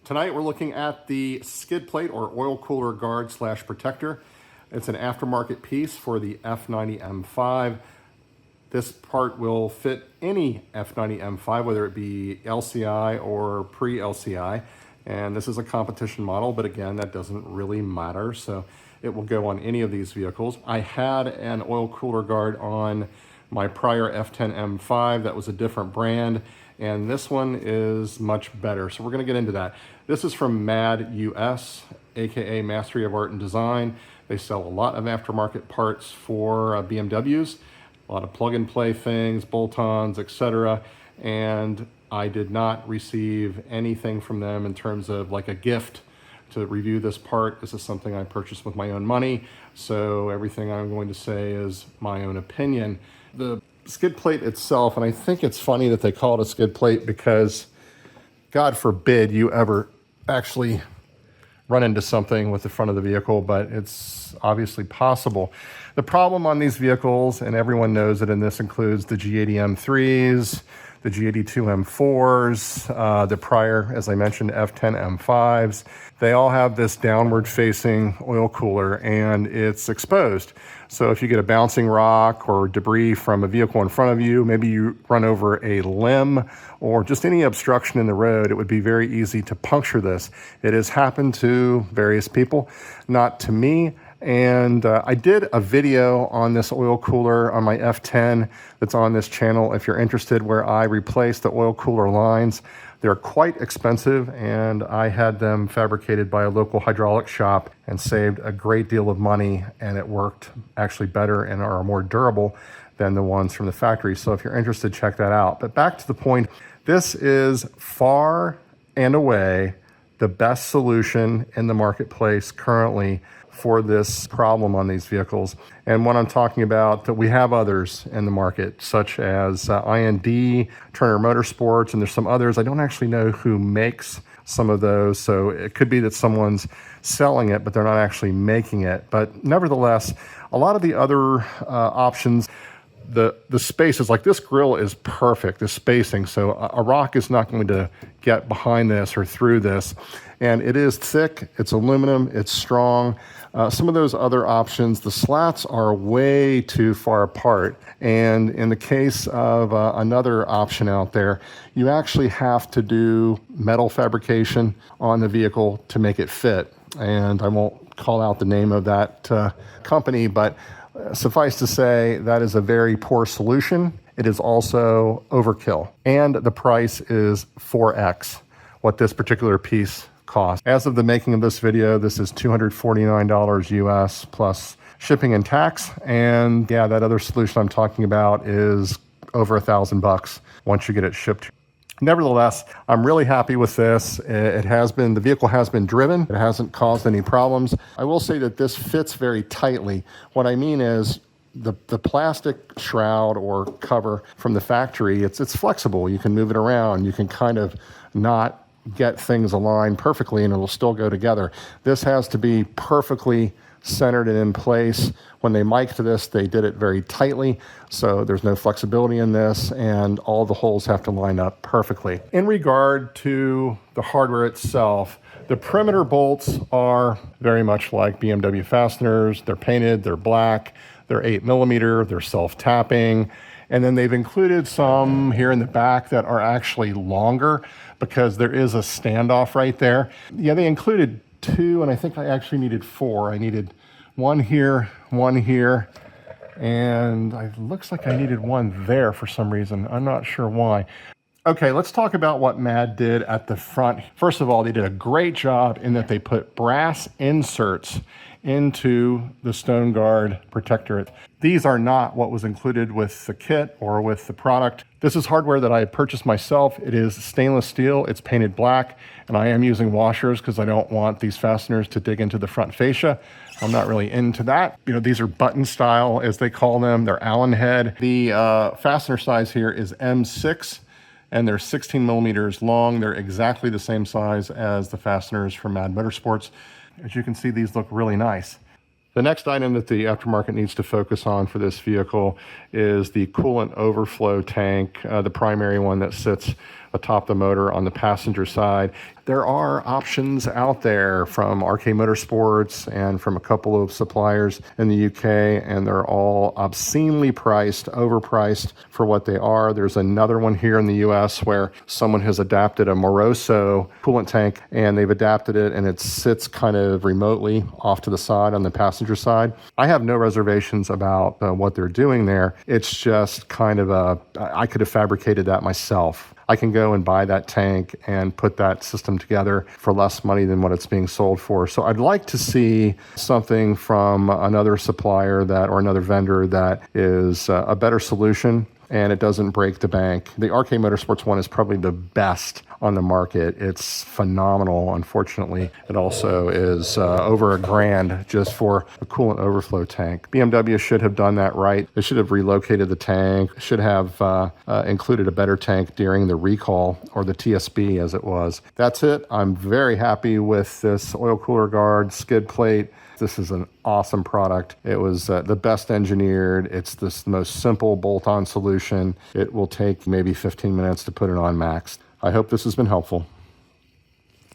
Tonight we're looking at the skid plate or oil cooler guard slash protector. It's an aftermarket piece for the F90 M5. This part will fit any F90 M5, whether it be LCI or pre-LCI. And this is a competition model, but again, that doesn't really matter. So it will go on any of these vehicles. I had an oil cooler guard on my prior F10 M5. That was a different brand. And this one is much better. So we're gonna get into that. This is from MAD US, AKA Mastery of Art and Design. They sell a lot of aftermarket parts for BMWs, a lot of plug and play things, bolt-ons, etc. And I did not receive anything from them in terms of like a gift to review this part. This is something I purchased with my own money. So everything I'm going to say is my own opinion. The skid plate itself, and I think it's funny that they call it a skid plate because God forbid you ever actually run into something with the front of the vehicle, but it's obviously possible. The problem on these vehicles, and everyone knows it, and this includes the G80 M3s, the G82 M4s, the prior, as I mentioned, F10 M5s. They all have this downward facing oil cooler and it's exposed. So if you get a bouncing rock or debris from a vehicle in front of you, maybe you run over a limb or just any obstruction in the road, it would be very easy to puncture this. It has happened to various people, not to me. And I did a video on this oil cooler on my F10 that's on this channel if you're interested, where I replaced the oil cooler lines. They're quite expensive and I had them fabricated by a local hydraulic shop and saved a great deal of money, and it worked actually better and are more durable than the ones from the factory. So if you're interested, check that out. But back to the point, this is far and away the best solution in the marketplace currently for this problem on these vehicles. And what I'm talking about, that we have others in the market, such as IND, Turner Motorsports, and there's some others. I don't actually know who makes some of those, so it could be that someone's selling it, but they're not actually making it. But nevertheless, a lot of the other options, the spaces, like this grill is perfect, the spacing, so a rock is not going to get behind this or through this. And it is thick, it's aluminum, it's strong. Some of those other options, the slats are way too far apart. And in the case of another option out there, you actually have to do metal fabrication on the vehicle to make it fit. And I won't call out the name of that company, but suffice to say, that is a very poor solution. It is also overkill. And the price is 4x what this particular piece cost. As of the making of this video, this is $249 US plus shipping and tax. And yeah, that other solution I'm talking about is over $1,000 once you get it shipped. Nevertheless, I'm really happy with this. The vehicle has been driven. It hasn't caused any problems. I will say that this fits very tightly. What I mean is the plastic shroud or cover from the factory, it's flexible. You can move it around. You can kind of not get things aligned perfectly and it'll still go together. This has to be perfectly centered and in place. When they mic'd this, they did it very tightly, so there's no flexibility in this, and all the holes have to line up perfectly. In regard to the hardware itself, the perimeter bolts are very much like BMW fasteners. They're painted, they're black, they're 8mm, they're self-tapping, and then they've included some here in the back that are actually longer because there is a standoff right there. Yeah, they included 2, and I think I actually needed 4. I needed one here, and it looks like I needed one there for some reason. I'm not sure why. Okay, let's talk about what MAD did at the front. First of all, they did a great job in that they put brass inserts into the stone guard protector. These are not what was included with the kit or with the product. This is hardware that I purchased myself. It is stainless steel, it's painted black, and I am using washers because I don't want these fasteners to dig into the front fascia. I'm not really into that. You know, these are button style, as they call them. They're Allen head. The fastener size here is M6, and they're 16mm long. They're exactly the same size as the fasteners from MAD Motorsports. As you can see, these look really nice. The next item that the aftermarket needs to focus on for this vehicle is the coolant overflow tank, the primary one that sits atop the motor on the passenger side. There are options out there from RK Motorsports and from a couple of suppliers in the UK, and they're all obscenely priced, overpriced for what they are. There's another one here in the US where someone has adapted a Moroso coolant tank, and they've adapted it, and it sits kind of remotely off to the side on the passenger side. I have no reservations about what they're doing there. It's just kind of I could have fabricated that myself. I can go and buy that tank and put that system together for less money than what it's being sold for. So I'd like to see something from another supplier or another vendor that is a better solution and it doesn't break the bank. The RK Motorsports one is probably the best on the market. It's phenomenal. Unfortunately, it also is over $1,000 just for a coolant overflow tank. BMW should have done that right. They should have relocated the tank, should have included a better tank during the recall, or the TSB as it was. That's it. I'm very happy with this oil cooler guard skid plate. This is an awesome product. It was the best engineered. It's the most simple bolt-on solution. It will take maybe 15 minutes to put it on max. I hope this has been helpful.